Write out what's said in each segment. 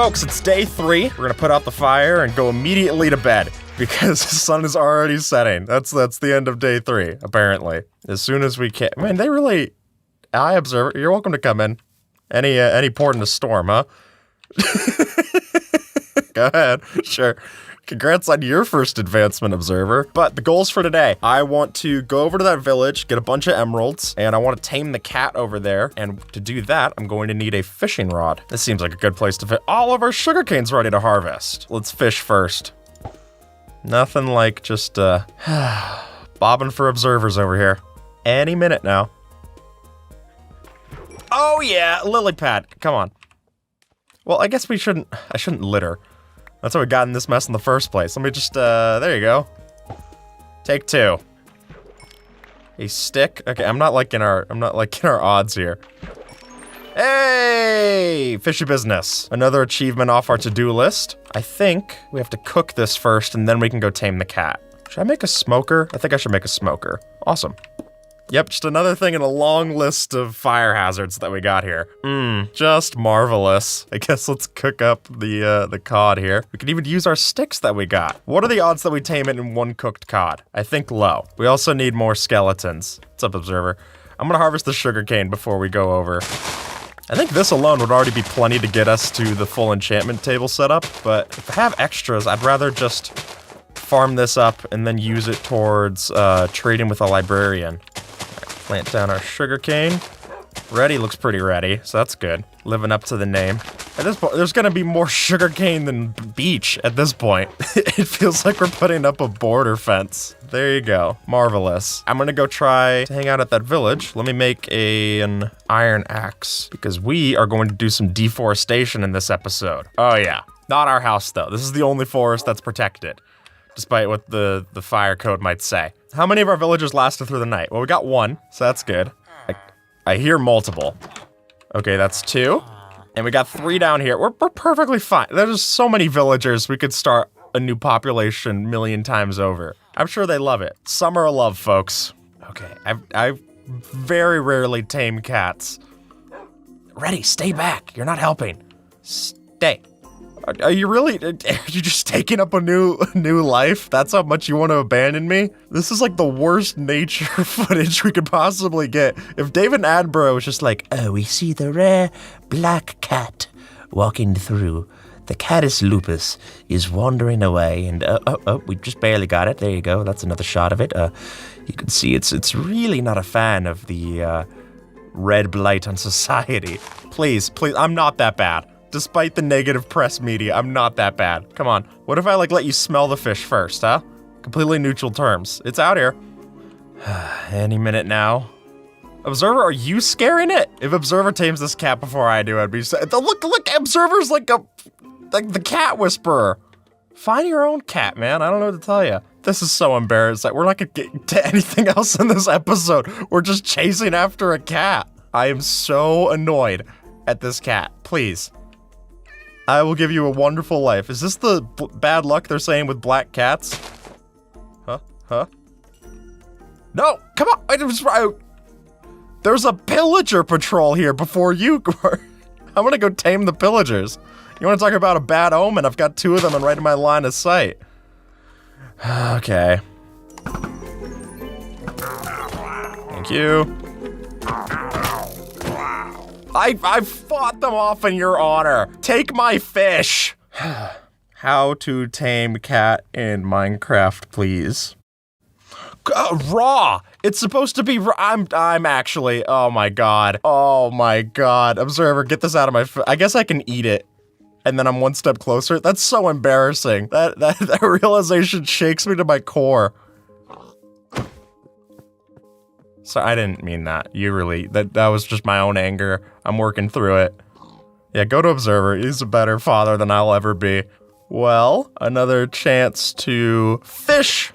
folks, it's day 3. We're gonna put out the fire and go immediately to bed because the sun is already setting. That's the end of day 3, apparently. As soon as we can. Man, they really. I observe. You're welcome to come in. Any port in the storm, huh? Go ahead. Sure. Congrats on your first advancement, Observer. But the goals for today, I want to go over to that village, get a bunch of emeralds, and I want to tame the cat over there. And to do that, I'm going to need a fishing rod. This seems like a good place to fit. All of our sugarcane's ready to harvest. Let's fish first. Nothing like just bobbing for observers over here. Any minute now. Oh yeah, lily pad. Come on. Well, I guess I shouldn't litter. That's how we got in this mess in the first place. Let me just, there you go. Take 2. A stick. Okay, I'm not liking our odds here. Hey, fishy business. Another achievement off our to-do list. I think we have to cook this first and then we can go tame the cat. Should I make a smoker? I think I should make a smoker. Awesome. Yep, just another thing in a long list of fire hazards that we got here. Just marvelous. I guess let's cook up the cod here. We can even use our sticks that we got. What are the odds that we tame it in 1 cooked cod? I think low. We also need more skeletons. What's up, Observer? I'm gonna harvest the sugarcane before we go over. I think this alone would already be plenty to get us to the full enchantment table setup, but if I have extras, I'd rather just farm this up and then use it towards trading with a librarian. Plant down our sugarcane. Ready, looks pretty ready, so that's good. Living up to the name. At this point, there's gonna be more sugarcane than beach at this point. It feels like we're putting up a border fence. There you go, marvelous. I'm gonna go try to hang out at that village. Let me make an iron axe, because we are going to do some deforestation in this episode. Oh yeah, not our house though. This is the only forest that's protected, despite what the fire code might say. How many of our villagers lasted through the night? Well, we got 1, so that's good. I hear multiple. Okay, that's 2. And we got 3 down here. We're perfectly fine. There's so many villagers, we could start a new population 1,000,000 times over. I'm sure they love it. Summer of love, folks. Okay, I very rarely tame cats. Ready, stay back. You're not helping. Stay. Are you really, are you just taking up a new life? That's how much you want to abandon me? This is like the worst nature footage we could possibly get. If David Attenborough was just like, oh, we see the rare black cat walking through. The catus lupus is wandering away and, we just barely got it. There you go. That's another shot of it. You can see it's really not a fan of the, red blight on society. Please, I'm not that bad. Despite the negative press media, I'm not that bad. Come on. What if I, let you smell the fish first, huh? Completely neutral terms. It's out here. Any minute now. Observer, are you scaring it? If Observer tames this cat before I do, I'd be sad. Look, Observer's like the cat whisperer. Find your own cat, man. I don't know what to tell you. This is so embarrassing. We're not gonna get to anything else in this episode. We're just chasing after a cat. I am so annoyed at this cat. Please. I will give you a wonderful life. Is this the bad luck they're saying with black cats? Huh? No, come on. There's a pillager patrol here before you. I'm gonna go tame the pillagers. You wanna talk about a bad omen? I've got 2 of them and right in my line of sight. Okay. Thank you. I fought them off in your honor. Take my fish. How to tame cat in Minecraft, please. Raw. It's supposed to be raw. I'm actually, oh my god. Observer, get this out of my I guess I can eat it. And then I'm 1 step closer. That's so embarrassing. That realization shakes me to my core. So I didn't mean that. That was just my own anger. I'm working through it. Yeah, go to Observer. He's a better father than I'll ever be. Well, another chance to fish.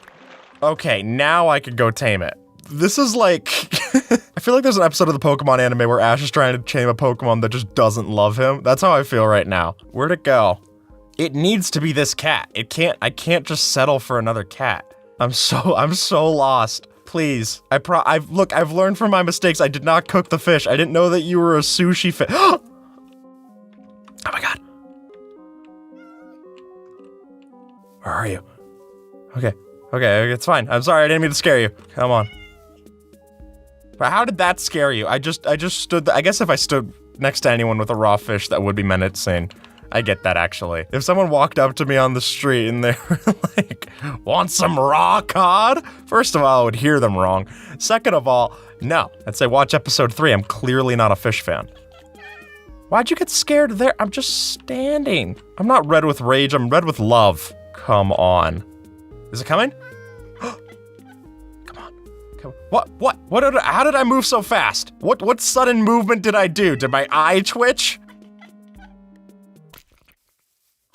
Okay, now I could go tame it. This is like, I feel like there's an episode of the Pokemon anime where Ash is trying to tame a Pokemon that just doesn't love him. That's how I feel right now. Where'd it go? It needs to be this cat. I can't just settle for another cat. I'm so lost. Please, I've learned from my mistakes. I did not cook the fish. I didn't know that you were a sushi fish. Oh my god. Where are you? Okay, it's fine. I'm sorry, I didn't mean to scare you. Come on. But how did that scare you? I just stood, I guess if I stood next to anyone with a raw fish, that would be menacing. I get that, actually. If someone walked up to me on the street and they were like, want some raw cod? First of all, I would hear them wrong. Second of all, no. I'd say watch episode 3. I'm clearly not a fish fan. Why'd you get scared there? I'm just standing. I'm not red with rage, I'm red with love. Come on. Is it coming? Come on. How did I move so fast? What sudden movement did I do? Did my eye twitch?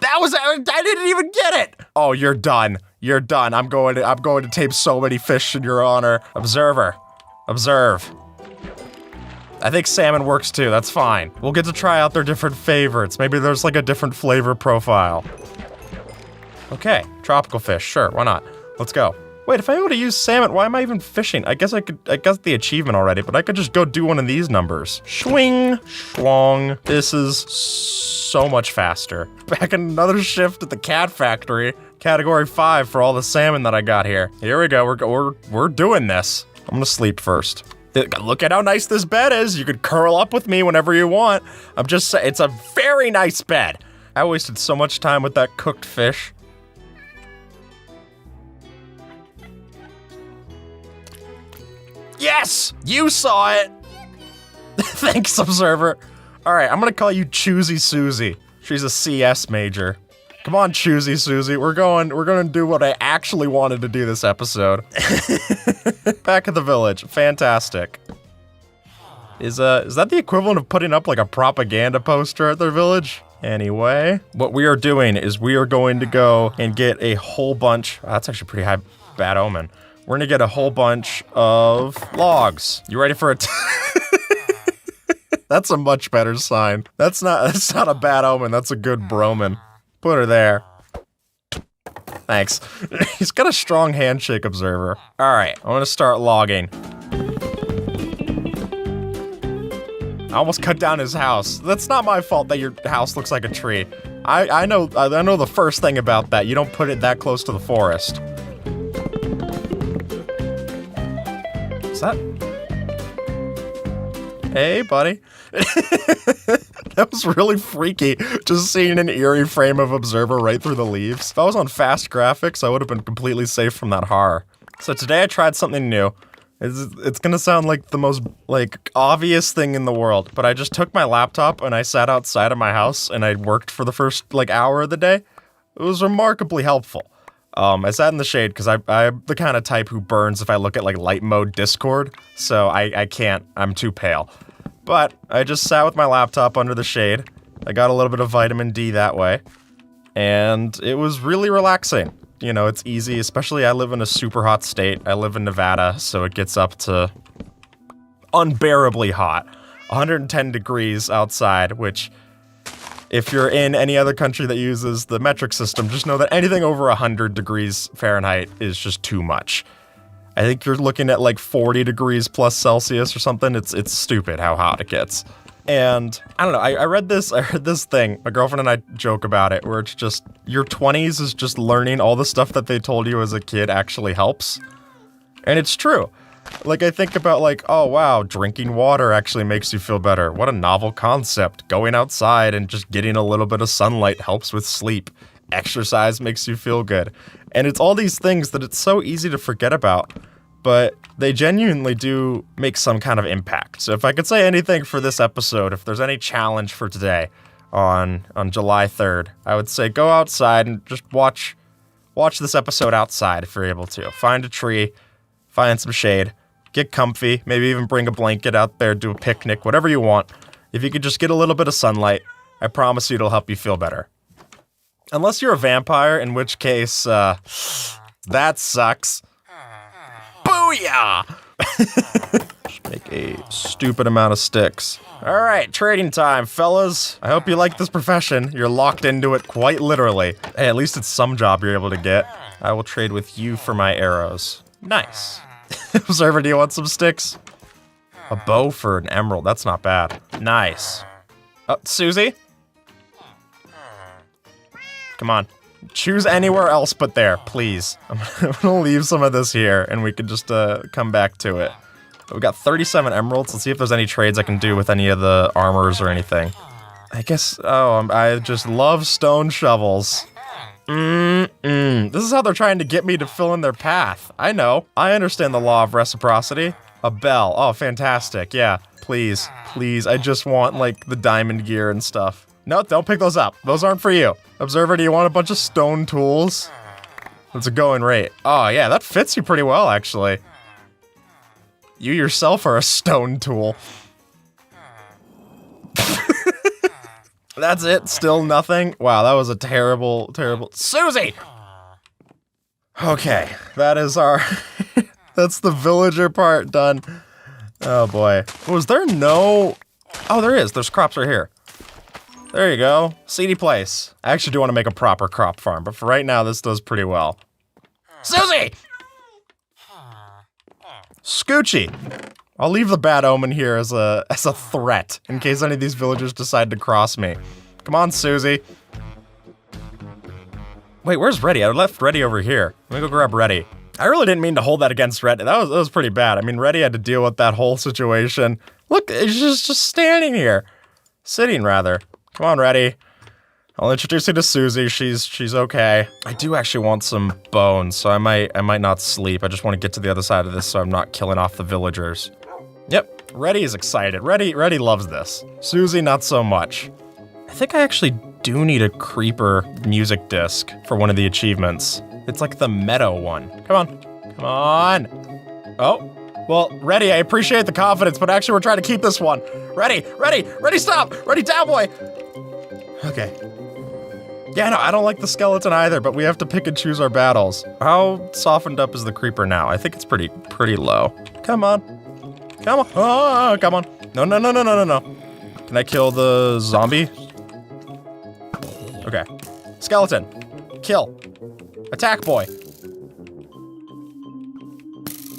I didn't even get it. Oh, you're done. You're done. I'm going to tape so many fish in your honor. Observer. Observe. I think salmon works too, that's fine. We'll get to try out their different favorites. Maybe there's like a different flavor profile. Okay, tropical fish, sure, why not? Let's go. Wait, if I'm able to use salmon, why am I even fishing? I got the achievement already, but I could just go do one of these numbers. Swing, schlong. This is so much faster. Back in another shift at the cat factory. Category 5 for all the salmon that I got here. Here we go, we're doing this. I'm gonna sleep first. Look at how nice this bed is. You could curl up with me whenever you want. I'm just saying, it's a very nice bed. I wasted so much time with that cooked fish. Yes! You saw it! Thanks, Observer. Alright, I'm gonna call you Choosy Susie. She's a CS major. Come on, Choosy Susie. We're gonna do what I actually wanted to do this episode. Back at the village. Fantastic. Is that the equivalent of putting up like a propaganda poster at their village? Anyway, what we are doing is we are going to go and get a whole bunch. Oh, that's actually pretty bad omen. We're gonna get a whole bunch of logs. You ready for it? That's a much better sign. That's not a bad omen, that's a good bromen. Put her there. Thanks. He's got a strong handshake, Observer. Alright, I'm gonna start logging. I almost cut down his house. That's not my fault that your house looks like a tree. I know the first thing about that. You don't put it that close to the forest. Is that? Hey, buddy. That was really freaky, just seeing an eerie frame of Observer right through the leaves. If I was on fast graphics, I would have been completely safe from that horror. So today I tried something new. It's gonna sound like the most, obvious thing in the world, but I just took my laptop and I sat outside of my house and I worked for the first, hour of the day. It was remarkably helpful. I sat in the shade because I'm the kind of type who burns if I look at, light mode Discord, so I can't, I'm too pale. But I just sat with my laptop under the shade. I got a little bit of vitamin D that way, and it was really relaxing. You know, it's easy, especially I live in a super hot state. I live in Nevada, so it gets up to unbearably hot. 110 degrees outside, which, if you're in any other country that uses the metric system, just know that anything over 100 degrees Fahrenheit is just too much. I think you're looking at 40 degrees plus Celsius or something. It's stupid how hot it gets. And I don't know, I read this thing, my girlfriend and I joke about it, where it's just, your 20s is just learning all the stuff that they told you as a kid actually helps. And it's true. I think about oh wow, drinking water actually makes you feel better. What a novel concept. Going outside and just getting a little bit of sunlight helps with sleep. Exercise makes you feel good. And it's all these things that it's so easy to forget about, but they genuinely do make some kind of impact. So if I could say anything for this episode, if there's any challenge for today on July 3rd, I would say go outside and just watch this episode outside if you're able to. Find a tree, find some shade, get comfy, maybe even bring a blanket out there, do a picnic, whatever you want. If you could just get a little bit of sunlight, I promise you it'll help you feel better. Unless you're a vampire, in which case, that sucks. Booyah! Just make a stupid amount of sticks. Alright, trading time, fellas. I hope you like this profession. You're locked into it quite literally. Hey, at least it's some job you're able to get. I will trade with you for my arrows. Nice. Observer, do you want some sticks? A bow for an emerald, that's not bad. Nice. Oh, Susie? Come on. Choose anywhere else but there, please. I'm gonna leave some of this here, and we can just come back to it. But we got 37 emeralds. Let's see if there's any trades I can do with any of the armors or anything. I guess, I just love stone shovels. This is how they're trying to get me to fill in their path. I know. I understand the law of reciprocity. A bell. Oh, fantastic. Yeah, please. Please. I just want, like, the diamond gear and stuff. No, don't pick those up. Those aren't for you. Observer, do you want a bunch of stone tools? That's a going rate. Oh, yeah, that fits you pretty well, actually. You yourself are a stone tool. That's it? Still nothing? Wow, that was a terrible, terrible... Susie! Okay, that is our... That's the villager part done. Oh boy. Was there no... Oh, there is. There's crops right here. There you go. Seedy place. I actually do want to make a proper crop farm, but for right now, this does pretty well. Susie! Scoochie! I'll leave the bad omen here as a threat, in case any of these villagers decide to cross me. Come on, Susie. Wait, where's Reddy? I left Reddy over here. Let me go grab Reddy. I really didn't mean to hold that against Reddy. That was pretty bad. I mean, Reddy had to deal with that whole situation. Look, she's just standing here. Sitting, rather. Come on, Reddy. I'll introduce you to Susie. She's okay. I do actually want some bones, so I might not sleep. I just want to get to the other side of this so I'm not killing off the villagers. Yep, Reddy is excited. Reddy loves this. Susie, not so much. I think I actually do need a creeper music disc for one of the achievements. It's like the meadow one. Come on. Come on. Oh, well, Reddy, I appreciate the confidence, but actually we're trying to keep this one. Reddy, stop! Reddy down, boy! Okay. Yeah, no, I don't like the skeleton either, but we have to pick and choose our battles. How softened up is the creeper now? I think it's pretty low. Come on. Come on. Oh, come on. No. Can I kill the zombie? Okay. Skeleton. Kill. Attack, boy.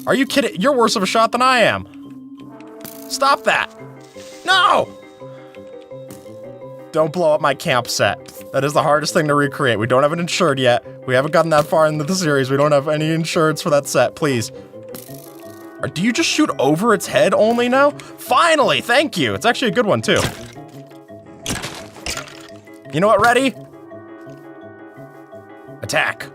Are you kidding? You're worse of a shot than I am. Stop that. No! Don't blow up my camp set. That is the hardest thing to recreate. We don't have it insured yet. We haven't gotten that far into the series. We don't have any insurance for that set, please. Or do you just shoot over its head only now? Finally, thank you. It's actually a good one, too. You know what, Reddy? Attack.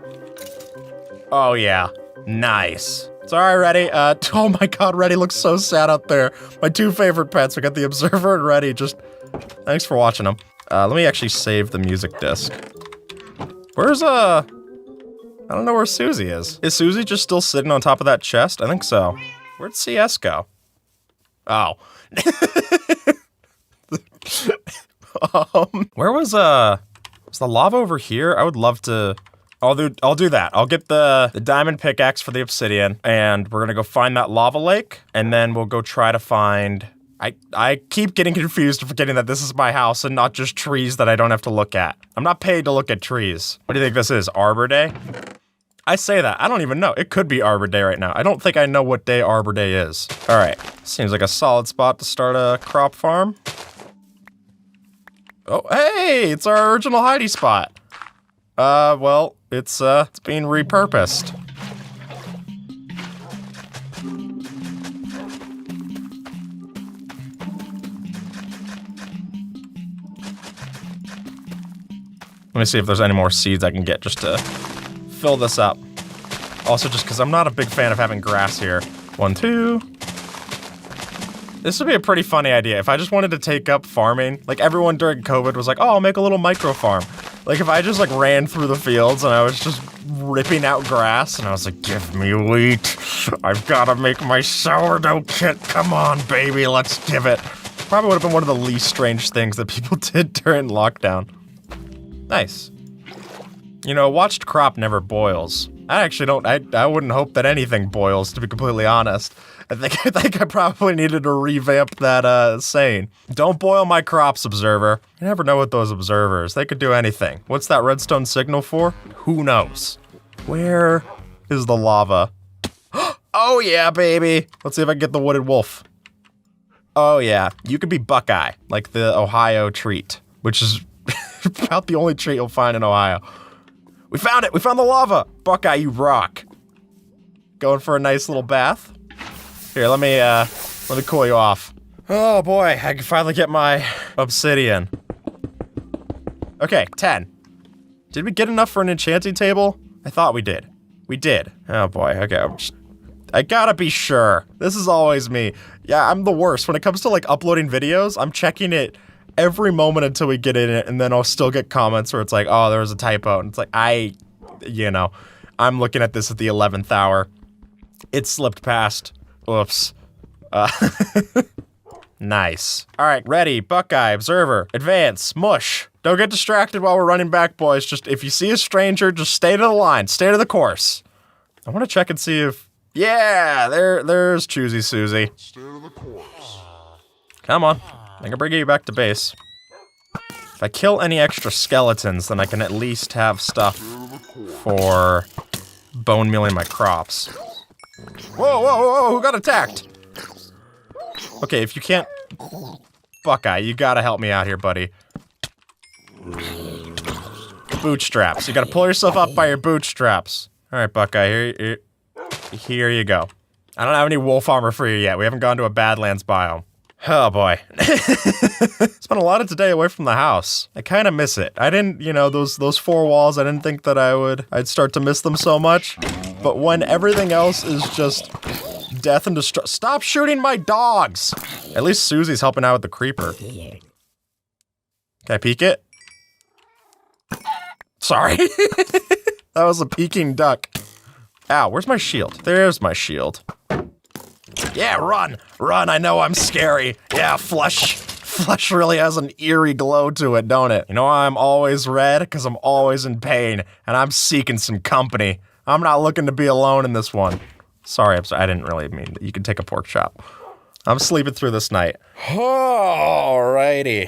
Oh, yeah. Nice. Sorry, Reddy. Oh my god, Reddy looks so sad out there. My two favorite pets. We got the Observer and Reddy. Just, thanks for watching them. Let me actually save the music disc. Where's, I don't know where Susie is. Is Susie just still sitting on top of that chest? I think so. Where'd CS go? Oh. Where was the lava over here? I would love to... I'll do that. I'll get the diamond pickaxe for the obsidian, and we're gonna go find that lava lake, and then we'll go try to find... I keep getting confused and forgetting that this is my house and not just trees that I don't have to look at. I'm not paid to look at trees. What do you think this is, Arbor Day? I say that, I don't even know. It could be Arbor Day right now. I don't think I know what day Arbor Day is. All right, seems like a solid spot to start a crop farm. Oh, hey, it's our original hidey spot. Well, it's being repurposed. Let me see if there's any more seeds I can get just to fill this up. Also, just because I'm not a big fan of having grass here. 1, 2. This would be a pretty funny idea. If I just wanted to take up farming, like everyone during COVID was like, oh, I'll make a little micro farm. Like if I just like ran through the fields and I was just ripping out grass and I was like, give me wheat. I've got to make my sourdough kit. Come on, baby, let's give it. Probably would have been one of the least strange things that people did during lockdown. Nice. You know, a watched crop never boils. I actually don't, I wouldn't hope that anything boils, to be completely honest. I think I probably needed to revamp that saying. Don't boil my crops, Observer. You never know with those observers. They could do anything. What's that redstone signal for? Who knows? Where is the lava? Oh yeah, baby. Let's see if I can get the wooded wolf. Oh yeah, you could be Buckeye, like the Ohio treat, which is about the only treat you'll find in Ohio. We found it! We found the lava! Buckeye, you rock. Going for a nice little bath. Here, let me cool you off. Oh boy, I can finally get my obsidian. Okay, 10. Did we get enough for an enchanting table? I thought we did. We did. Oh boy, okay. I gotta be sure. This is always me. Yeah, I'm the worst. When it comes to like uploading videos, I'm checking it every moment until we get in it, and then I'll still get comments where it's like, oh, there was a typo. And it's like, I'm looking at this at the 11th hour. It slipped past. Oops. Nice. All right, ready, Buckeye, Observer, Advance, Mush. Don't get distracted while we're running back, boys. Just, if you see a stranger, just stay to the line, stay to the course. I want to check and see if, yeah, there's Choosy Susie. Stay to the course. Come on, I can bring you back to base. If I kill any extra skeletons, then I can at least have stuff for bone mealing my crops. Whoa, who got attacked? Okay, if you can't... Buckeye, you gotta help me out here, buddy. Bootstraps. You gotta pull yourself up by your bootstraps. Alright, Buckeye, here you go. I don't have any wolf armor for you yet. We haven't gone to a Badlands biome. Oh boy. Spent a lot of today away from the house. I kind of miss it. I didn't, those four walls, I didn't think that I'd start to miss them so much. But when everything else is just death and destruction. Stop shooting my dogs! At least Susie's helping out with the creeper. Can I peek it? Sorry. That was a peeking duck. Ow, where's my shield? There's my shield. Yeah, run! Run, I know I'm scary. Yeah, flesh really has an eerie glow to it, don't it? You know why I'm always red? Because I'm always in pain, and I'm seeking some company. I'm not looking to be alone in this one. Sorry, I didn't really mean that. You can take a pork chop. I'm sleeping through this night. Alrighty.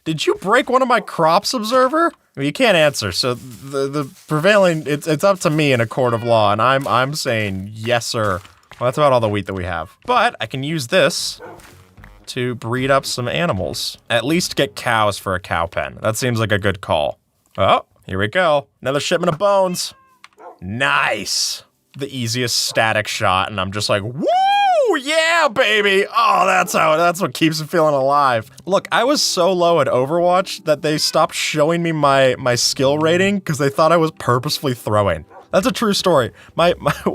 Did you break one of my crops, Observer? Well, you can't answer, so the prevailing, it's up to me in a court of law, and I'm saying yes, sir. Well, that's about all the wheat that we have. But I can use this to breed up some animals. At least get cows for a cow pen. That seems like a good call. Oh, here we go. Another shipment of bones. Nice. The easiest static shot, and I'm just like, woo, yeah, baby. Oh, that's what keeps me feeling alive. Look, I was so low at Overwatch that they stopped showing me my skill rating because they thought I was purposefully throwing. That's a true story.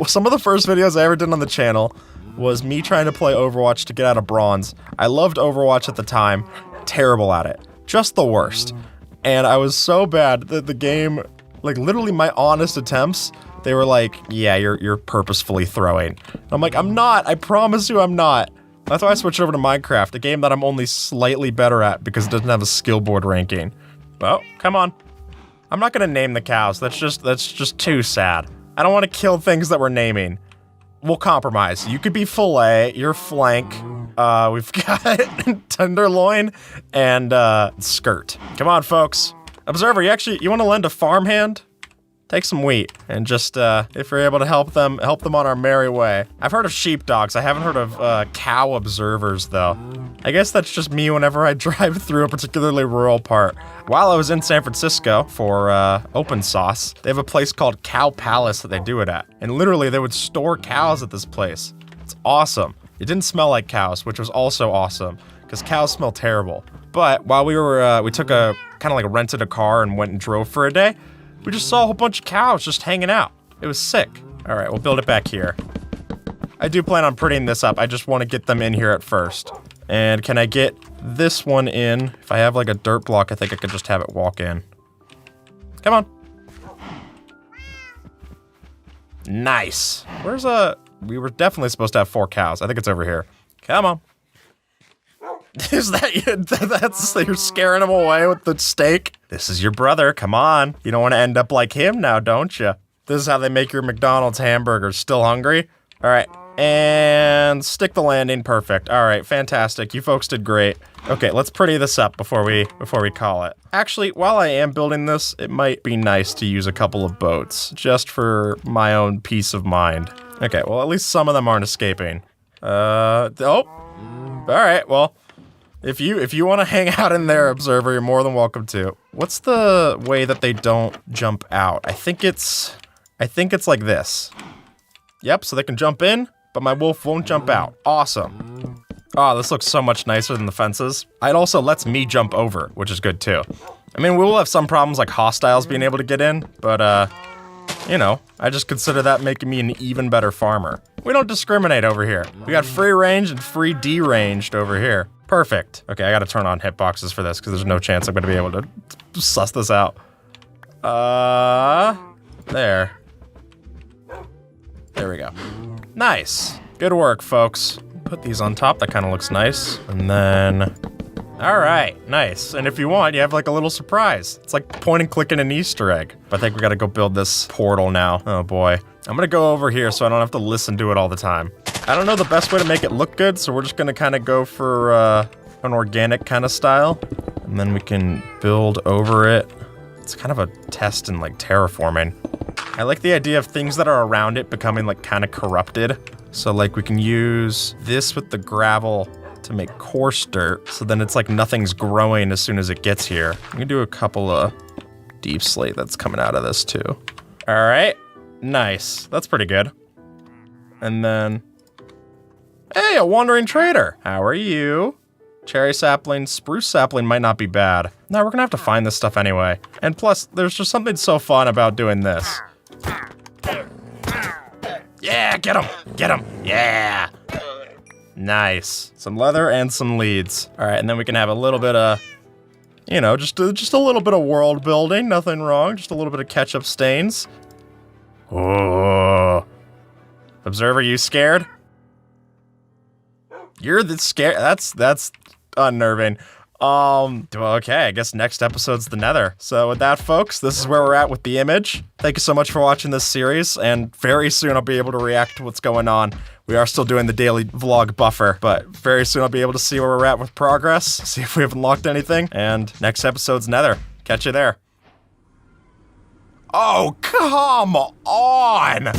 Some of the first videos I ever did on the channel was me trying to play Overwatch to get out of bronze. I loved Overwatch at the time, terrible at it, just the worst. And I was so bad that the game, like literally my honest attempts, they were like, yeah, you're purposefully throwing. I'm like, I'm not, I promise you I'm not. That's why I switched over to Minecraft, a game that I'm only slightly better at because it doesn't have a skill board ranking. Oh, come on. I'm not gonna name the cows, that's just too sad. I don't wanna kill things that we're naming. We'll compromise. You could be fillet, you're flank, we've got tenderloin, and skirt. Come on, folks. Observer, you wanna lend a farmhand? Take some wheat, and just, if you're able to help them on our merry way. I've heard of sheepdogs, I haven't heard of, cow observers, though. I guess that's just me whenever I drive through a particularly rural part. While I was in San Francisco for, Open Sauce, they have a place called Cow Palace that they do it at. And literally, they would store cows at this place. It's awesome. It didn't smell like cows, which was also awesome, because cows smell terrible. But while we were, we took a, kind of like rented a car and went and drove for a day, we just saw a whole bunch of cows just hanging out. It was sick. All right, we'll build it back here. I do plan on prettying this up. I just want to get them in here at first. And can I get this one in? If I have like a dirt block, I think I could just have it walk in. Come on. Nice. We were definitely supposed to have 4 cows. I think it's over here. Come on. Is that you're scaring him away with the steak? This is your brother, come on. You don't want to end up like him now, don't you? This is how they make your McDonald's hamburgers. Still hungry? All right, and stick the landing, perfect. All right, fantastic, you folks did great. Okay, let's pretty this up before we call it. Actually, while I am building this, it might be nice to use a couple of boats, just for my own peace of mind. Okay, well, at least some of them aren't escaping. Oh, all right, well, If you want to hang out in there, Observer, you're more than welcome to. What's the way that they don't jump out? I think it's like this. Yep, so they can jump in, but my wolf won't jump out. Awesome. Oh, this looks so much nicer than the fences. It also lets me jump over, which is good too. I mean, we will have some problems like hostiles being able to get in, but you know, I just consider that making me an even better farmer. We don't discriminate over here. We got free range and free deranged over here. Perfect. Okay, I gotta turn on hitboxes for this because there's no chance I'm gonna be able to suss this out. There. There we go. Nice. Good work, folks. Put these on top, that kind of looks nice. And then, all right, nice. And if you want, you have like a little surprise. It's like point and clicking an Easter egg. But I think we gotta go build this portal now. Oh boy. I'm gonna go over here so I don't have to listen to it all the time. I don't know the best way to make it look good, so we're just gonna kind of go for an organic kind of style. And then we can build over it. It's kind of a test in like terraforming. I like the idea of things that are around it becoming like kind of corrupted. So like we can use this with the gravel to make coarse dirt. So then it's like nothing's growing as soon as it gets here. We can do a couple of deep slate that's coming out of this too. All right, nice. That's pretty good. And then, hey, a wandering trader. How are you? Cherry sapling, spruce sapling might not be bad. No, we're gonna have to find this stuff anyway. And plus, there's just something so fun about doing this. Yeah, get him! Get him! Yeah! Nice. Some leather and some leads. All right, and then we can have a little bit of, you know, just a little bit of world building. Nothing wrong. Just a little bit of ketchup stains. Oh. Observer, you scared? You're the scared. That's unnerving. Okay, I guess next episode's the Nether. So with that, folks, this is where we're at with the image. Thank you so much for watching this series, and very soon I'll be able to react to what's going on. We are still doing the daily vlog buffer, but very soon I'll be able to see where we're at with progress, see if we have unlocked anything, and next episode's Nether. Catch you there. Oh, come on!